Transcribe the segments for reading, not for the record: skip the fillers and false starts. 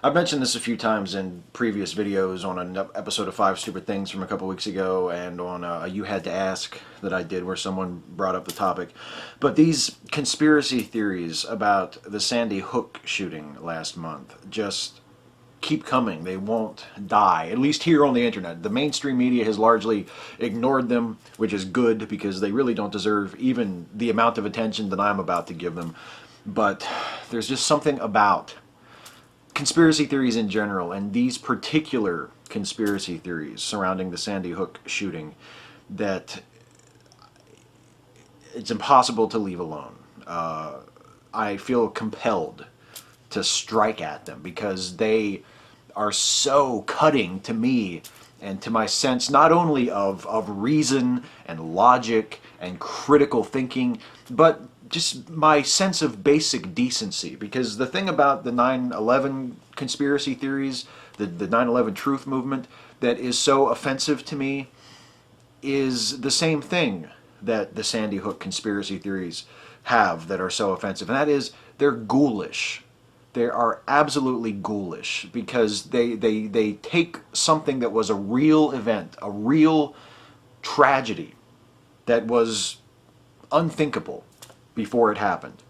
I've mentioned this a few times in previous videos on an episode of Five Stupid Things from a couple weeks ago, and on a You Had to Ask that I did where someone brought up the topic. But these conspiracy theories about the Sandy Hook shooting last month just keep coming. They won't die, at least here on the internet. The mainstream media has largely ignored them, which is good because they really don't deserve even the amount of attention that I'm about to give them. But there's just something about conspiracy theories in general, and these particular conspiracy theories surrounding the Sandy Hook shooting, that it's impossible to leave alone. I feel compelled to strike at them because they are so cutting to me and to my sense not only of reason and logic and critical thinking, but just my sense of basic decency. Because the thing about the 9/11 conspiracy theories, the 9/11 truth movement, that is so offensive to me is the same thing that the Sandy Hook conspiracy theories have that are so offensive, and that is they're ghoulish. They are absolutely ghoulish because they take something that was a real event, a real tragedy that was unthinkable before it happened,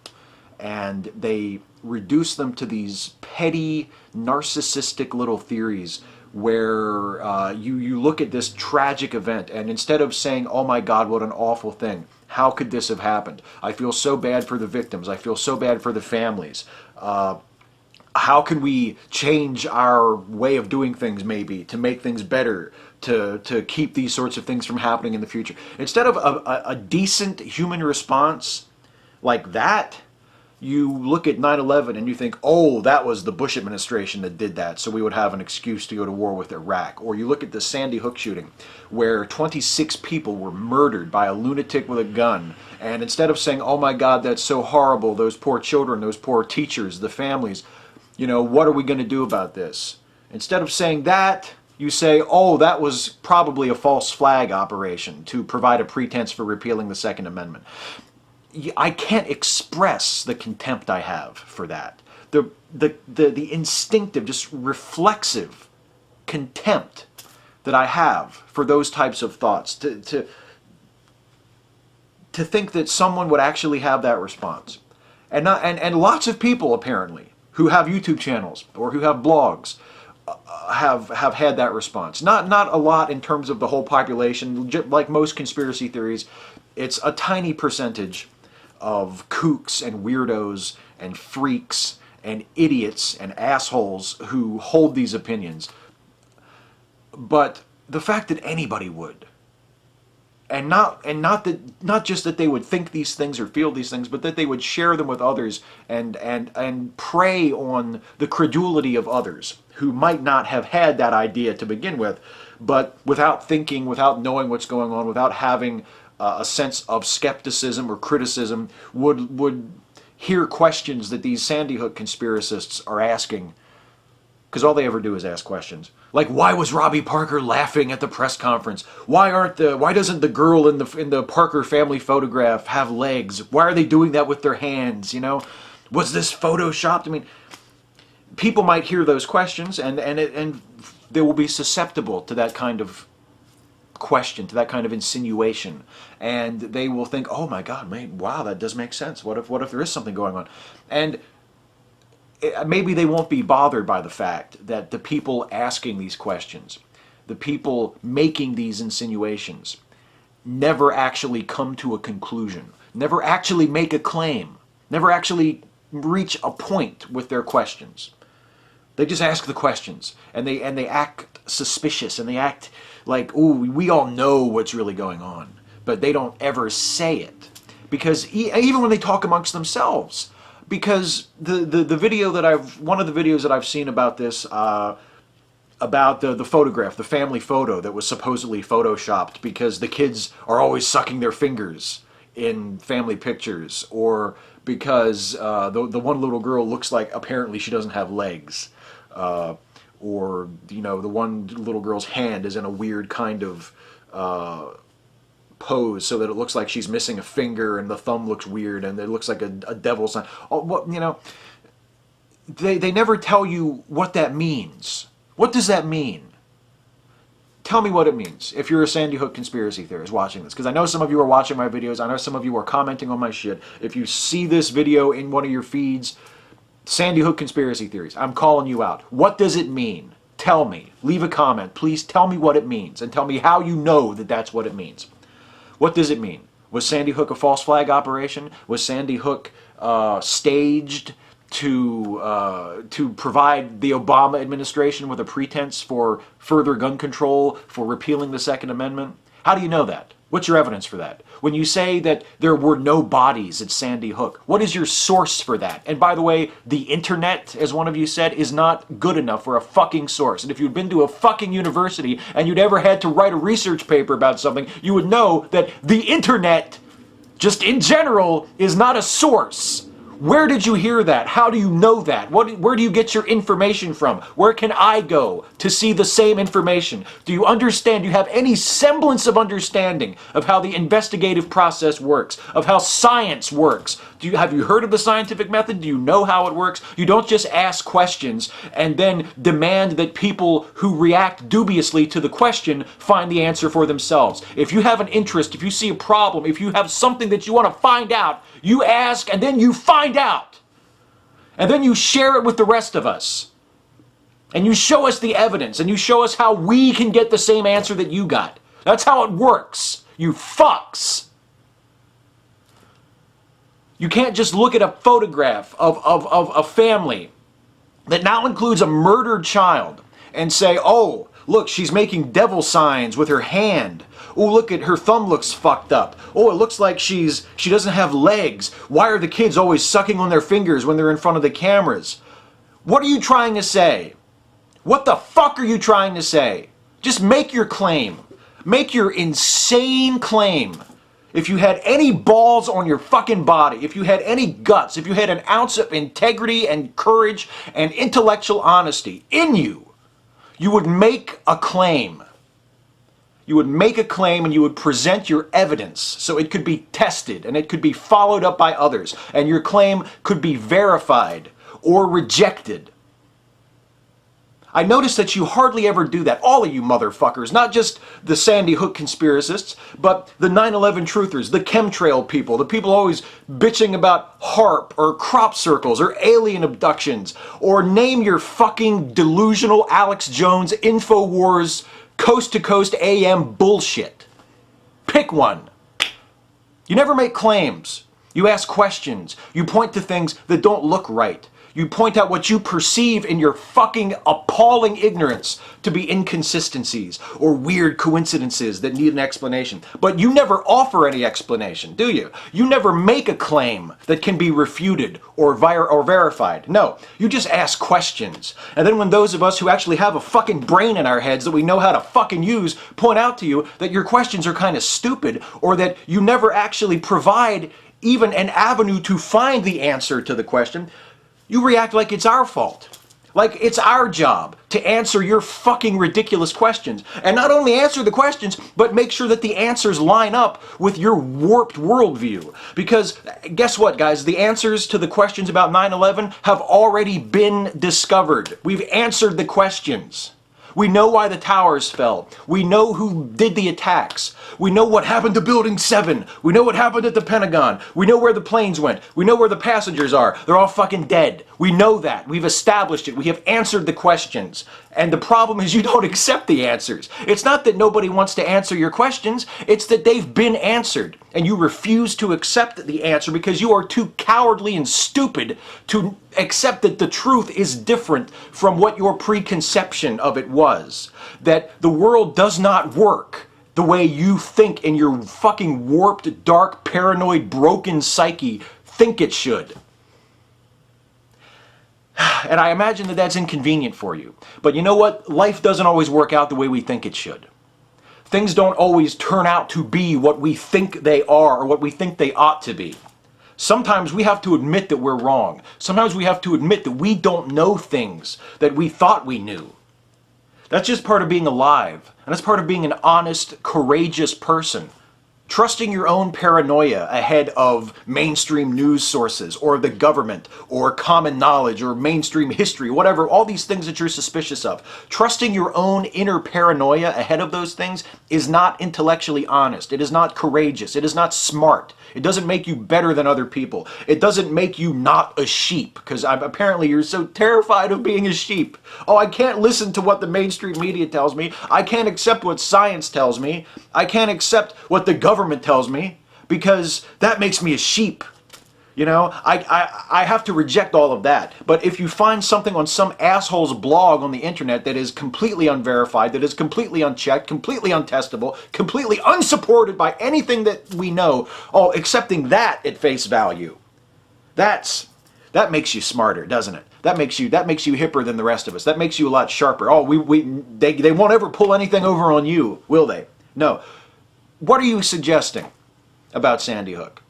and they reduce them to these petty, narcissistic little theories where you look at this tragic event, and instead of saying, oh my God, what an awful thing, how could this have happened? I feel so bad for the victims. I feel so bad for the families. How can we change our way of doing things maybe to make things better, to keep these sorts of things from happening in the future? Instead of a decent human response like that, you look at 9/11 and you think, oh, that was the Bush administration that did that, so we would have an excuse to go to war with Iraq. Or you look at the Sandy Hook shooting, where 26 people were murdered by a lunatic with a gun, and instead of saying, oh my God, that's so horrible, those poor children, those poor teachers, the families, what are we going to do about this? Instead of saying that, you say, oh, that was probably a false flag operation to provide a pretense for repealing the Second Amendment. I can't express the contempt I have for that. The instinctive, just reflexive contempt that I have for those types of thoughts. To think that someone would actually have that response. And lots of people apparently who have YouTube channels or who have blogs have had that response. Not a lot in terms of the whole population. Like most conspiracy theories, it's a tiny percentage of kooks and weirdos and freaks and idiots and assholes who hold these opinions. But the fact that anybody would, and not just that they would think these things or feel these things, but that they would share them with others and prey on the credulity of others who might not have had that idea to begin with, but without thinking, without knowing what's going on, without having a sense of skepticism or criticism, would hear questions that these Sandy Hook conspiracists are asking, because all they ever do is ask questions. Like, why was Robbie Parker laughing at the press conference? Why doesn't the girl in the Parker family photograph have legs? Why are they doing that with their hands? Was this photoshopped? I mean, people might hear those questions and they will be susceptible to that kind of question, to that kind of insinuation, and they will think, oh my God, wow, that does make sense. What if there is something going on? And maybe they won't be bothered by the fact that the people asking these questions, the people making these insinuations, never actually come to a conclusion, never actually make a claim, never actually reach a point with their questions. They just ask the questions, and they act suspicious, and they act like, ooh, we all know what's really going on, but they don't ever say it, because even when they talk amongst themselves. Because one of the videos that I've seen about this, about the photograph, the family photo that was supposedly photoshopped because the kids are always sucking their fingers in family pictures, or because the one little girl looks like apparently she doesn't have legs, or the one little girl's hand is in a weird kind of pose so that it looks like she's missing a finger and the thumb looks weird and it looks like a devil sign. Oh, they never tell you what that means. What does that mean? Tell me what it means if you're a Sandy Hook conspiracy theorist watching this. Because I know some of you are watching my videos. I know some of you are commenting on my shit. If you see this video in one of your feeds, Sandy Hook conspiracy theories, I'm calling you out. What does it mean? Tell me. Leave a comment. Please tell me what it means. And tell me how you know that that's what it means. What does it mean? Was Sandy Hook a false flag operation? Was Sandy Hook staged to provide the Obama administration with a pretense for further gun control, for repealing the Second Amendment? How do you know that? What's your evidence for that? When you say that there were no bodies at Sandy Hook, what is your source for that? And by the way, the internet, as one of you said, is not good enough for a fucking source. And if you'd been to a fucking university and you'd ever had to write a research paper about something, you would know that the internet, just in general, is not a source. Where did you hear that? How do you know that? Where do you get your information from? Where can I go to see the same information? Do you understand? Do you have any semblance of understanding of how the investigative process works, of how science works? Have you heard of the scientific method? Do you know how it works? You don't just ask questions and then demand that people who react dubiously to the question find the answer for themselves. If you have an interest, if you see a problem, if you have something that you want to find out, you ask and then you find out. And then you share it with the rest of us. And you show us the evidence and you show us how we can get the same answer that you got. That's how it works, you fucks. You can't just look at a photograph of a family that now includes a murdered child and say, oh, look, she's making devil signs with her hand. Oh, look at her thumb looks fucked up. Oh, it looks like she doesn't have legs. Why are the kids always sucking on their fingers when they're in front of the cameras? What are you trying to say? What the fuck are you trying to say? Just make your claim. Make your insane claim. If you had any balls on your fucking body, if you had any guts, if you had an ounce of integrity and courage and intellectual honesty in you, you would make a claim. You would make a claim and you would present your evidence so it could be tested and it could be followed up by others and your claim could be verified or rejected. I notice that you hardly ever do that. All of you motherfuckers, not just the Sandy Hook conspiracists, but the 9/11 truthers, the chemtrail people, the people always bitching about HARP or crop circles or alien abductions, or name your fucking delusional Alex Jones InfoWars coast-to-coast AM bullshit. Pick one. You never make claims. You ask questions. You point to things that don't look right. You point out what you perceive in your fucking appalling ignorance to be inconsistencies or weird coincidences that need an explanation. But you never offer any explanation, do you? You never make a claim that can be refuted or verified. No, you just ask questions. And then when those of us who actually have a fucking brain in our heads that we know how to fucking use point out to you that your questions are kind of stupid or that you never actually provide even an avenue to find the answer to the question, you react like it's our fault. Like it's our job to answer your fucking ridiculous questions. And not only answer the questions, but make sure that the answers line up with your warped worldview. Because guess what, guys? The answers to the questions about 9/11 have already been discovered. We've answered the questions. We know why the towers fell. We know who did the attacks. We know what happened to Building 7. We know what happened at the Pentagon. We know where the planes went. We know where the passengers are. They're all fucking dead. We know that. We've established it. We have answered the questions. And the problem is you don't accept the answers. It's not that nobody wants to answer your questions. It's that they've been answered. And you refuse to accept the answer because you are too cowardly and stupid to accept that the truth is different from what your preconception of it was. That the world does not work the way you think in your fucking warped, dark, paranoid, broken psyche think it should. And I imagine that that's inconvenient for you. But you know what? Life doesn't always work out the way we think it should. Things don't always turn out to be what we think they are or what we think they ought to be. Sometimes we have to admit that we're wrong. Sometimes we have to admit that we don't know things that we thought we knew. That's just part of being alive. And that's part of being an honest, courageous person. Trusting your own paranoia ahead of mainstream news sources or the government or common knowledge or mainstream history, whatever, all these things that you're suspicious of. Trusting your own inner paranoia ahead of those things is not intellectually honest. It is not courageous. It is not smart. It doesn't make you better than other people. It doesn't make you not a sheep, because apparently you're so terrified of being a sheep. Oh, I can't listen to what the mainstream media tells me. I can't accept what science tells me. I can't accept what the government tells me, because that makes me a sheep. You know, I have to reject all of that. But if you find something on some asshole's blog on the internet that is completely unverified, that is completely unchecked, completely untestable, completely unsupported by anything that we know, oh, accepting that at face value, that makes you smarter, doesn't it? That makes you hipper than the rest of us. That makes you a lot sharper. Oh, they won't ever pull anything over on you, will they? No. What are you suggesting about Sandy Hook?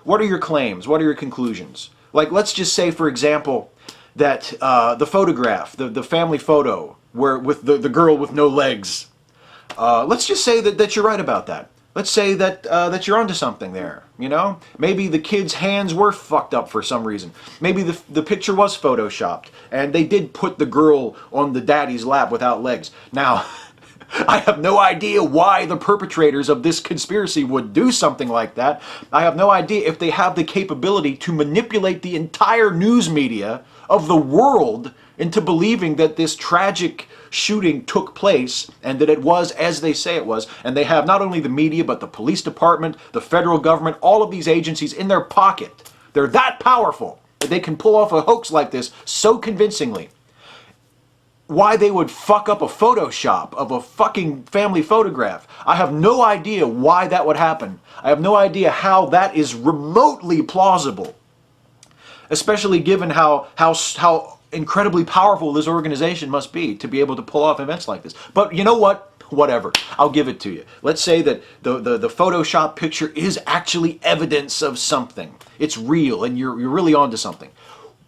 What are your claims? What are your conclusions? Like, let's just say, for example, that the photograph, the family photo, where with the girl with no legs. Let's just say that you're right about that. Let's say that you're onto something there. You know, maybe the kid's hands were fucked up for some reason. Maybe the picture was photoshopped, and they did put the girl on the daddy's lap without legs. Now, I have no idea why the perpetrators of this conspiracy would do something like that. I have no idea if they have the capability to manipulate the entire news media of the world into believing that this tragic shooting took place and that it was as they say it was. And they have not only the media, but the police department, the federal government, all of these agencies in their pocket. They're that powerful that they can pull off a hoax like this so convincingly. Why they would fuck up a Photoshop of a fucking family photograph, I have no idea why that would happen. I have no idea how that is remotely plausible. Especially given how incredibly powerful this organization must be to be able to pull off events like this. But you know what? Whatever. I'll give it to you. Let's say that the Photoshop picture is actually evidence of something. It's real and you're really onto something.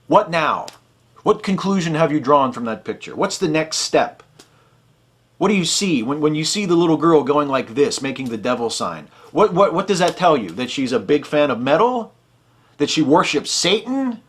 What now? What conclusion have you drawn from that picture? What's the next step? What do you see when you see the little girl going like this, making the devil sign? What does that tell you? That she's a big fan of metal? That she worships Satan?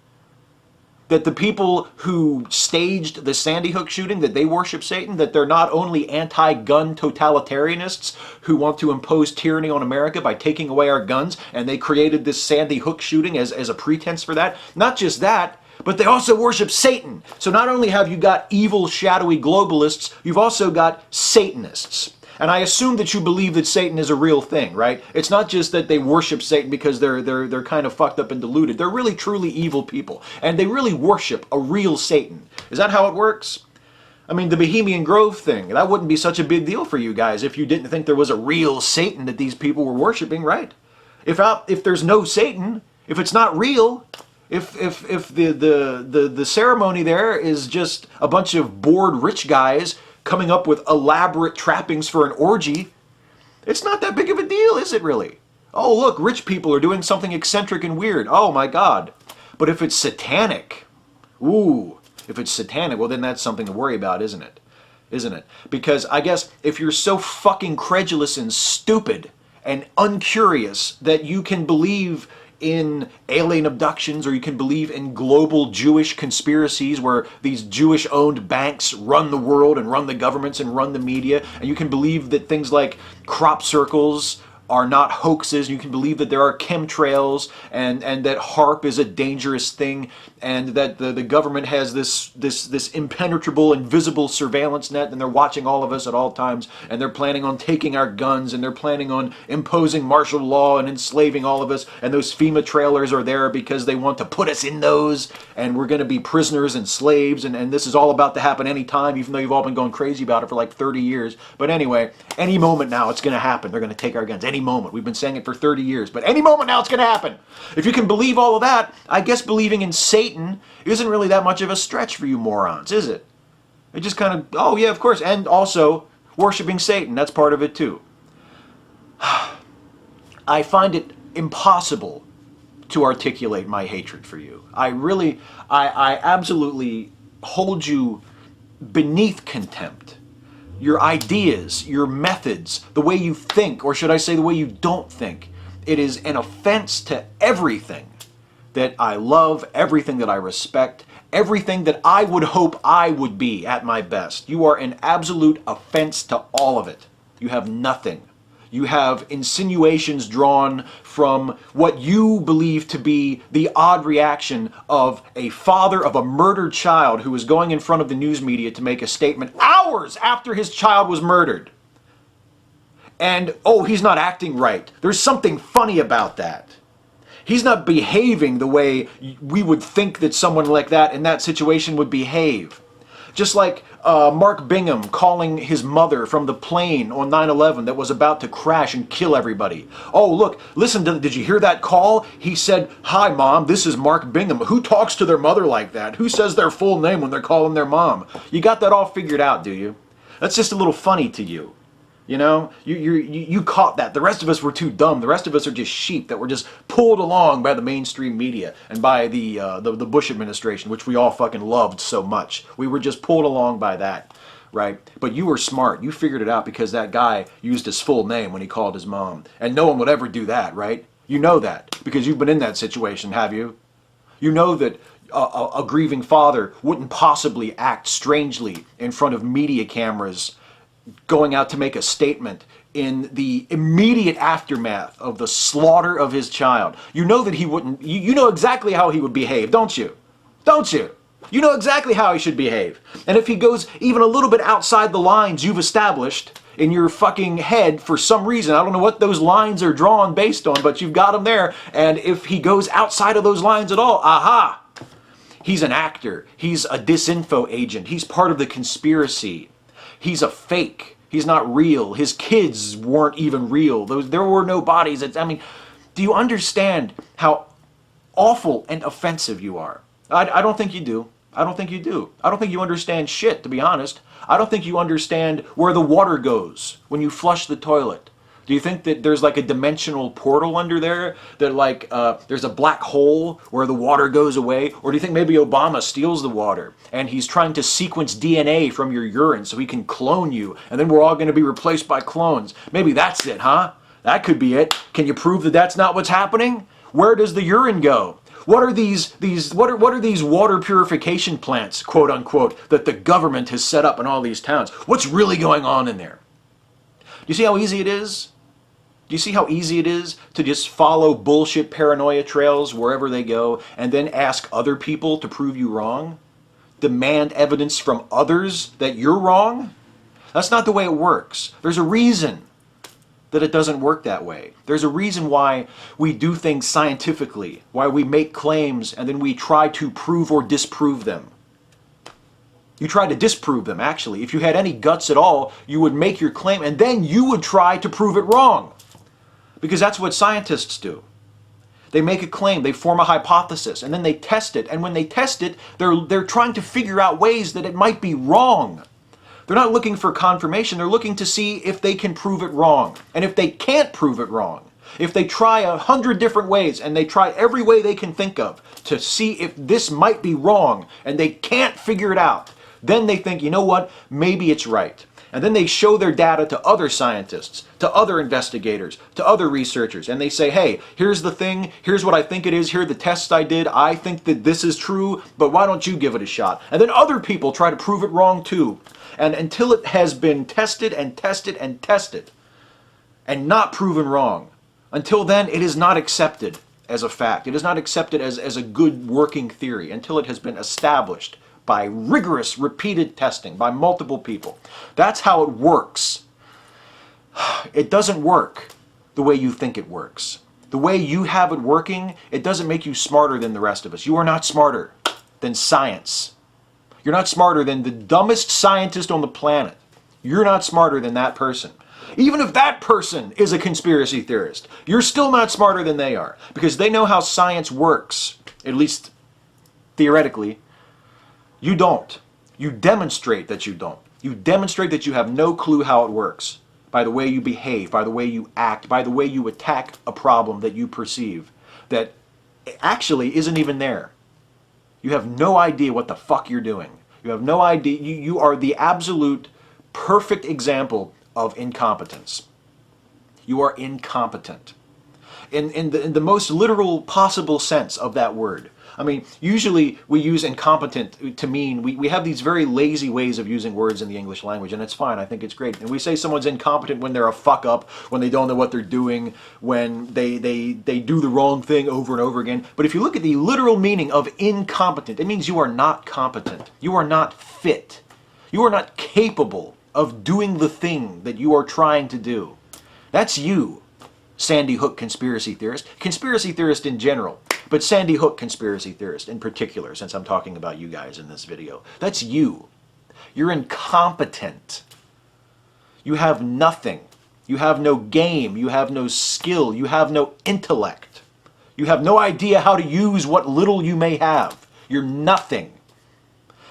That the people who staged the Sandy Hook shooting, that they worship Satan? That they're not only anti-gun totalitarianists who want to impose tyranny on America by taking away our guns, and they created this Sandy Hook shooting as a pretense for that? Not just that, but they also worship Satan. So not only have you got evil, shadowy globalists, you've also got Satanists. And I assume that you believe that Satan is a real thing, right? It's not just that they worship Satan because they're kind of fucked up and deluded. They're really truly evil people. And they really worship a real Satan. Is that how it works? I mean, the Bohemian Grove thing, that wouldn't be such a big deal for you guys if you didn't think there was a real Satan that these people were worshiping, right? If there's no Satan, if it's not real, if the ceremony there is just a bunch of bored rich guys coming up with elaborate trappings for an orgy, it's not that big of a deal, is it really? Oh, look, rich people are doing something eccentric and weird. Oh my God. But if it's satanic, if it's satanic, well then that's something to worry about, isn't it? Isn't it? Because I guess if you're so fucking credulous and stupid and uncurious that you can believe in alien abductions, or you can believe in global Jewish conspiracies where these Jewish-owned banks run the world and run the governments and run the media, and you can believe that things like crop circles are not hoaxes, you can believe that there are chemtrails and that HARP is a dangerous thing, and that the government has this impenetrable, invisible surveillance net, and they're watching all of us at all times, and they're planning on taking our guns, and they're planning on imposing martial law and enslaving all of us, and those FEMA trailers are there because they want to put us in those, and we're going to be prisoners and slaves, and this is all about to happen any time, even though you've all been going crazy about it for like 30 years. But anyway, any moment now it's going to happen. They're going to take our guns. Any moment. We've been saying it for 30 years, but any moment now it's going to happen. If you can believe all of that, I guess believing in Satan isn't really that much of a stretch for you morons, is it? It just kind of, oh yeah, of course, and also worshiping Satan, that's part of it too. I find it impossible to articulate my hatred for you. I absolutely hold you beneath contempt. your ideas, your methods, the way you think, or should I say the way you don't think. It is an offense to everything that I love, everything that I respect, everything that I would hope I would be at my best. You are an absolute offense to all of it. You have nothing. You have insinuations drawn from what you believe to be the odd reaction of a father of a murdered child who was going in front of the news media to make a statement hours after his child was murdered. And, oh, he's not acting right. There's something funny about that. He's not behaving the way we would think that someone like that in that situation would behave. Just like Mark Bingham calling his mother from the plane on 9/11 that was about to crash and kill everybody. Oh, look, listen, did you hear that call? He said, "Hi, Mom, this is Mark Bingham." Who talks to their mother like that? Who says their full name when they're calling their mom? You got that all figured out, do you? That's just a little funny to you. You know, you caught that. The rest of us were too dumb. The rest of us are just sheep that were just pulled along by the mainstream media and by the Bush administration, which we all fucking loved so much. We were just pulled along by that, right? But you were smart. You figured it out because that guy used his full name when he called his mom. And no one would ever do that, right? You know that because you've been in that situation, have you? You know that a grieving father wouldn't possibly act strangely in front of media cameras going out to make a statement in the immediate aftermath of the slaughter of his child. You know that he wouldn't, you know exactly how he would behave, don't you? Don't you? You know exactly how he should behave. And if he goes even a little bit outside the lines you've established in your fucking head for some reason, I don't know what those lines are drawn based on, but you've got them there, and if he goes outside of those lines at all, aha! He's an actor. He's a disinfo agent. He's part of the conspiracy. He's a fake. He's not real. His kids weren't even real. There were no bodies. I mean, do you understand how awful and offensive you are? I don't think you do. I don't think you do. I don't think you understand shit, to be honest. I don't think you understand where the water goes when you flush the toilet. Do you think that there's like a dimensional portal under there? That like there's a black hole where the water goes away? Or do you think maybe Obama steals the water and he's trying to sequence DNA from your urine so he can clone you and then we're all going to be replaced by clones? Maybe that's it, huh? That could be it. Can you prove that that's not what's happening? Where does the urine go? What are these water purification plants, quote unquote, that the government has set up in all these towns? What's really going on in there? Do you see how easy it is? Do you see how easy it is to just follow bullshit paranoia trails wherever they go and then ask other people to prove you wrong? Demand evidence from others that you're wrong? That's not the way it works. There's a reason that it doesn't work that way. There's a reason why we do things scientifically, why we make claims and then we try to prove or disprove them. You try to disprove them, actually. If you had any guts at all, you would make your claim and then you would try to prove it wrong. Because that's what scientists do. They make a claim, they form a hypothesis, and then they test it. And when they test it, they're trying to figure out ways that it might be wrong. They're not looking for confirmation, they're looking to see if they can prove it wrong. And if they can't prove it wrong, if they try 100 different ways and they try every way they can think of to see if this might be wrong and they can't figure it out, then they think, you know what, maybe it's right. And then they show their data to other scientists, to other investigators, to other researchers, and they say, hey, here's the thing, here's what I think it is, here are the tests I did, I think that this is true, but why don't you give it a shot? And then other people try to prove it wrong too. And until it has been tested and tested and tested, and not proven wrong, until then it is not accepted as a fact. It is not accepted as a good working theory until it has been established by rigorous, repeated testing by multiple people. That's how it works. It doesn't work the way you think it works. The way you have it working, it doesn't make you smarter than the rest of us. You are not smarter than science. You're not smarter than the dumbest scientist on the planet. You're not smarter than that person. Even if that person is a conspiracy theorist, you're still not smarter than they are because they know how science works, at least theoretically. You don't. You demonstrate that you don't. You demonstrate that you have no clue how it works by the way you behave, by the way you act, by the way you attack a problem that you perceive that actually isn't even there. You have no idea what the fuck you're doing. You have no idea. You are the absolute perfect example of incompetence. You are incompetent. In the most literal possible sense of that word. I mean, usually we use incompetent to mean, we have these very lazy ways of using words in the English language, and it's fine, I think it's great. And we say someone's incompetent when they're a fuck up, when they don't know what they're doing, when they do the wrong thing over and over again. But if you look at the literal meaning of incompetent, it means you are not competent. You are not fit. You are not capable of doing the thing that you are trying to do. That's you, Sandy Hook conspiracy theorist in general, but Sandy Hook conspiracy theorist in particular, since I'm talking about you guys in this video. That's you. You're incompetent. You have nothing. You have no game. You have no skill. You have no intellect. You have no idea how to use what little you may have. You're nothing.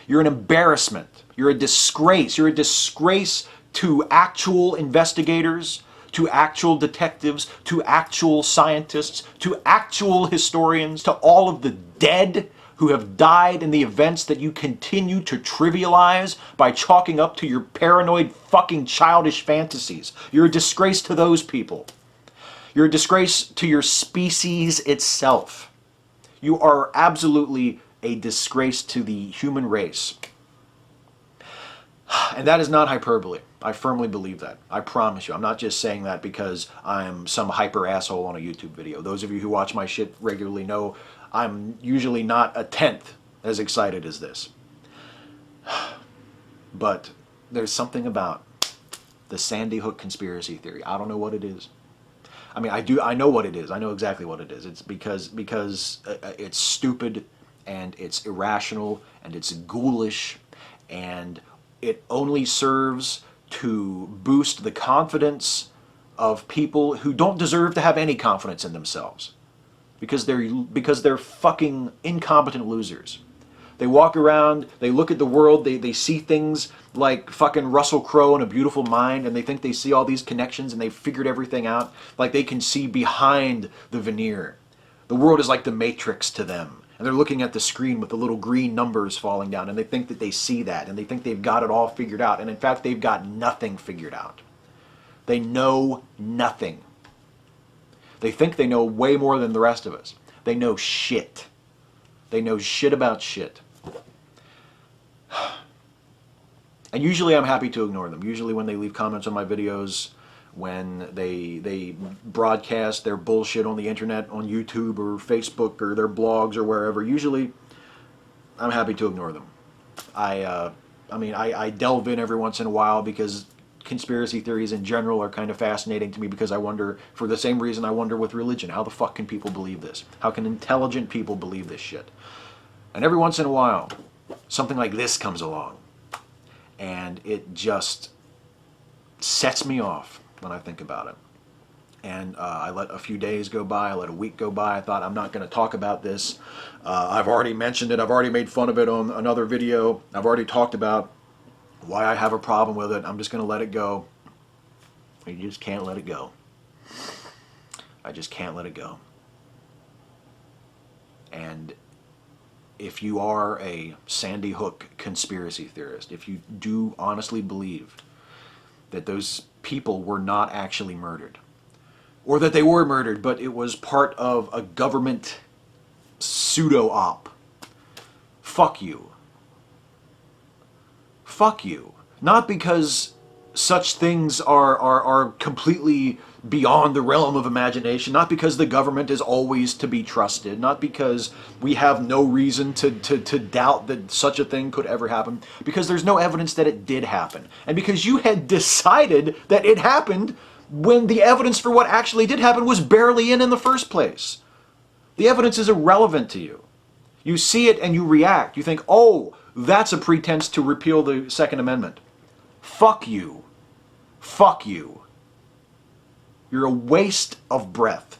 You're an embarrassment. You're a disgrace. You're a disgrace to actual investigators, to actual detectives, to actual scientists, to actual historians, to all of the dead who have died in the events that you continue to trivialize by chalking up to your paranoid fucking childish fantasies. You're a disgrace to those people. You're a disgrace to your species itself. You are absolutely a disgrace to the human race. And that is not hyperbole. I firmly believe that. I promise you. I'm not just saying that because I'm some hyper asshole on a YouTube video. Those of you who watch my shit regularly know I'm usually not a tenth as excited as this. But there's something about the Sandy Hook conspiracy theory. I don't know what it is. I mean, I know what it is. I know exactly what it is. It's because it's stupid and it's irrational and it's ghoulish and it only serves to boost the confidence of people who don't deserve to have any confidence in themselves because they're fucking incompetent losers. They walk around, they look at the world, they see things like fucking Russell Crowe in A Beautiful Mind, and they think they see all these connections and they've figured everything out, like they can see behind the veneer. The world is like the Matrix to them. And they're looking at the screen with the little green numbers falling down, and they think that they see that, and they think they've got it all figured out. And in fact, they've got nothing figured out. They know nothing. They think they know way more than the rest of us. They know shit. They know shit about shit. And usually I'm happy to ignore them. Usually when they leave comments on my videos, when they broadcast their bullshit on the internet, on YouTube or Facebook or their blogs or wherever, usually I'm happy to ignore them. I mean, I delve in every once in a while because conspiracy theories in general are kind of fascinating to me because I wonder, for the same reason I wonder with religion, how the fuck can people believe this? How can intelligent people believe this shit? And every once in a while, something like this comes along and it just sets me off when I think about it. And I let a few days go by, I let a week go by, I thought I'm not going to talk about this. I've already mentioned it, I've already made fun of it on another video, I've already talked about why I have a problem with it, I'm just going to let it go. You just can't let it go. I just can't let it go. And if you are a Sandy Hook conspiracy theorist, if you do honestly believe that those people were not actually murdered, or that they were murdered, but it was part of a government pseudo-op, fuck you. Fuck you. Not because such things are completely beyond the realm of imagination, not because the government is always to be trusted, not because we have no reason to doubt that such a thing could ever happen, because there's no evidence that it did happen, and because you had decided that it happened when the evidence for what actually did happen was barely in the first place. The evidence is irrelevant to you. You see it and you react. You think, oh, that's a pretense to repeal the Second Amendment. Fuck you. Fuck you. You're a waste of breath.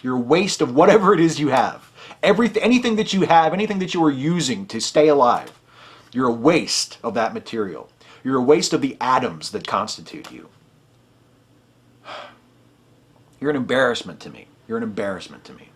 You're a waste of whatever it is you have. Anything that you have, anything that you are using to stay alive, you're a waste of that material. You're a waste of the atoms that constitute you. You're an embarrassment to me. You're an embarrassment to me.